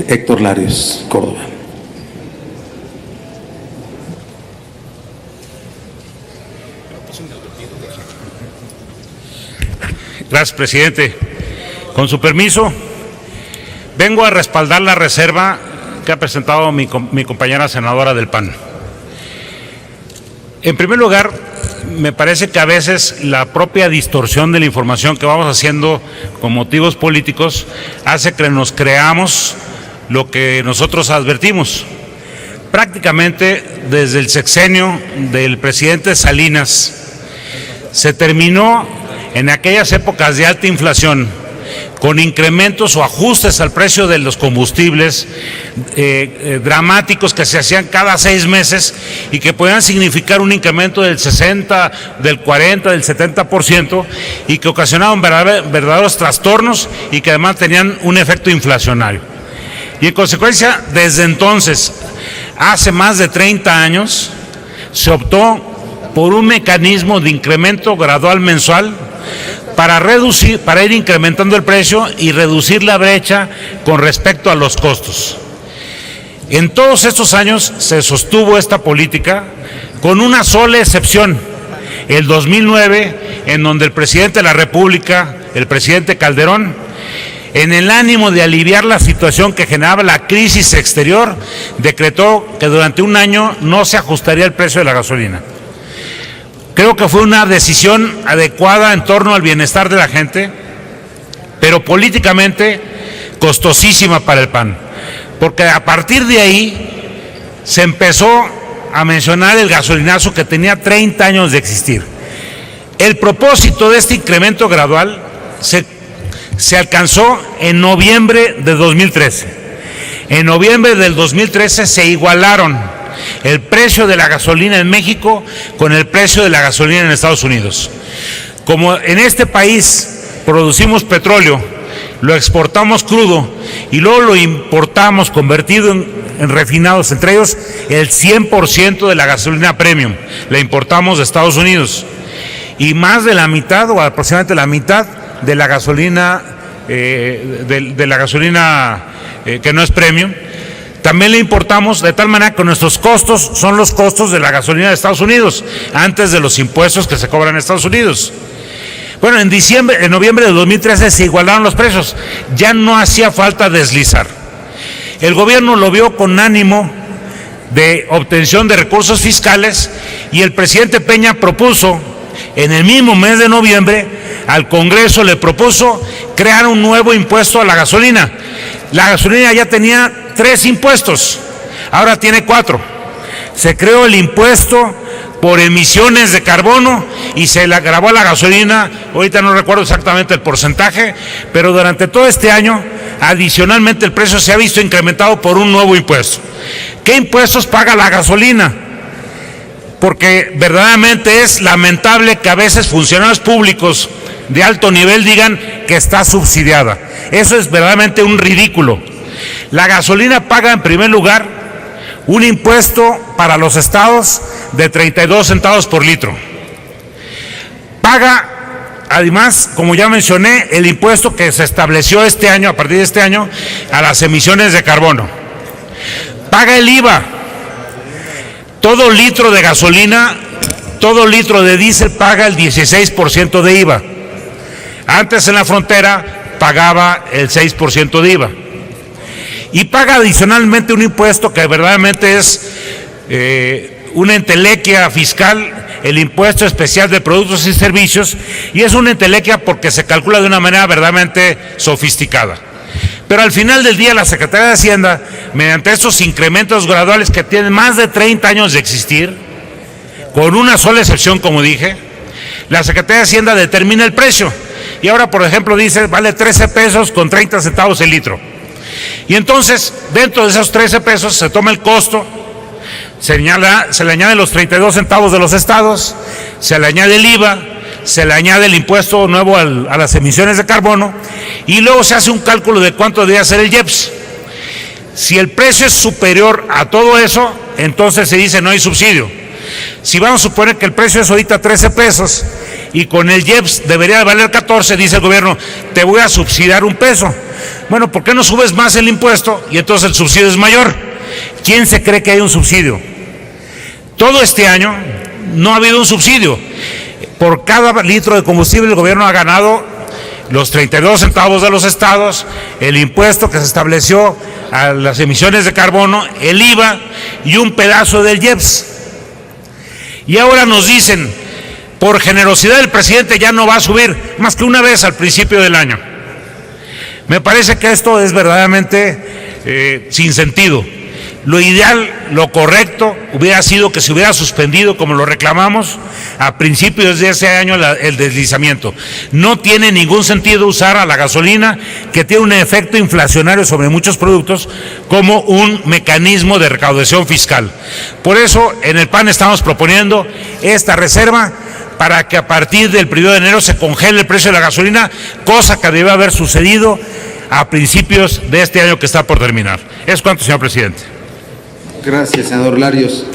Héctor Larios, Córdoba. Gracias, presidente. Con su permiso, vengo a respaldar la reserva que ha presentado mi compañera senadora del PAN. En primer lugar, me parece que a veces la propia distorsión de la información que vamos haciendo con motivos políticos hace que nos creamos lo que nosotros advertimos. Prácticamente desde el sexenio del presidente Salinas se terminó en aquellas épocas de alta inflación con incrementos o ajustes al precio de los combustibles dramáticos que se hacían cada 6 meses y que podían significar un incremento del 60, del 40, del 70% y que ocasionaban verdaderos trastornos y que además tenían un efecto inflacionario. Y en consecuencia, desde entonces, hace más de 30 años, se optó por un mecanismo de incremento gradual mensual para ir incrementando el precio y reducir la brecha con respecto a los costos. En todos estos años se sostuvo esta política con una sola excepción, el 2009, en donde el presidente de la República, el presidente Calderón, en el ánimo de aliviar la situación que generaba la crisis exterior, decretó que durante un año no se ajustaría el precio de la gasolina. Creo que fue una decisión adecuada en torno al bienestar de la gente, pero políticamente costosísima para el PAN, porque a partir de ahí se empezó a mencionar el gasolinazo que tenía 30 años de existir. El propósito de este incremento gradual se alcanzó en noviembre de 2013. En noviembre del 2013 se igualaron el precio de la gasolina en México con el precio de la gasolina en Estados Unidos. Como en este país producimos petróleo, lo exportamos crudo y luego lo importamos convertido en refinados, entre ellos el 100% de la gasolina premium, la importamos de Estados Unidos. Y más de la mitad, o aproximadamente la mitad, de la gasolina, que no es premium, también le importamos, de tal manera que nuestros costos son los costos de la gasolina de Estados Unidos, antes de los impuestos que se cobran en Estados Unidos. Bueno, en noviembre de 2013 se igualaron los precios, ya no hacía falta deslizar. El gobierno lo vio con ánimo de obtención de recursos fiscales y el presidente Peña propuso, en el mismo mes de noviembre, al Congreso le propuso crear un nuevo impuesto a la gasolina. La gasolina ya tenía 3 impuestos, ahora tiene 4. Se creó el impuesto por emisiones de carbono y se le agravó a la gasolina, ahorita no recuerdo exactamente el porcentaje, pero durante todo este año, adicionalmente el precio se ha visto incrementado por un nuevo impuesto. ¿Qué impuestos paga la gasolina? Porque verdaderamente es lamentable que a veces funcionarios públicos de alto nivel digan que está subsidiada. Eso es verdaderamente un ridículo. La gasolina paga en primer lugar un impuesto para los estados de 32 centavos por litro. Paga, además, como ya mencioné, el impuesto que se estableció este año, a partir de este año, a las emisiones de carbono. Paga el IVA. Todo litro de gasolina, todo litro de diésel paga el 16% de IVA. Antes en la frontera pagaba el 6% de IVA. Y paga adicionalmente un impuesto que verdaderamente es una entelequia fiscal, el impuesto especial de productos y servicios, y es una entelequia porque se calcula de una manera verdaderamente sofisticada. Pero al final del día la Secretaría de Hacienda, mediante estos incrementos graduales que tienen más de 30 años de existir, con una sola excepción, como dije, la Secretaría de Hacienda determina el precio. Y ahora, por ejemplo, dice, vale 13 pesos con 30 centavos el litro. Y entonces, dentro de esos 13 pesos se toma el costo, se le añaden los 32 centavos de los estados, se le añade el IVA, se le añade el impuesto nuevo a las emisiones de carbono, y luego se hace un cálculo de cuánto debería ser el IEPS. Si el precio es superior a todo eso, entonces se dice no hay subsidio. Si vamos a suponer que el precio es ahorita 13 pesos y con el IEPS debería valer 14, dice el gobierno, te voy a subsidiar 1 peso. Bueno, ¿por qué no subes más el impuesto y entonces el subsidio es mayor? ¿Quién se cree que hay un subsidio? Todo este año no ha habido un subsidio. Por cada litro de combustible el gobierno ha ganado los 32 centavos de los estados, el impuesto que se estableció a las emisiones de carbono, el IVA y un pedazo del IEPS. Y ahora nos dicen, por generosidad del presidente ya no va a subir más que una vez al principio del año. Me parece que esto es verdaderamente sin sentido. Lo ideal, lo correcto, hubiera sido que se hubiera suspendido, como lo reclamamos, a principios de ese año el deslizamiento. No tiene ningún sentido usar a la gasolina, que tiene un efecto inflacionario sobre muchos productos, como un mecanismo de recaudación fiscal. Por eso, en el PAN estamos proponiendo esta reserva para que a partir del 1 de enero se congele el precio de la gasolina, cosa que debe haber sucedido a principios de este año que está por terminar. Es cuanto, señor presidente. Gracias, senador Larios.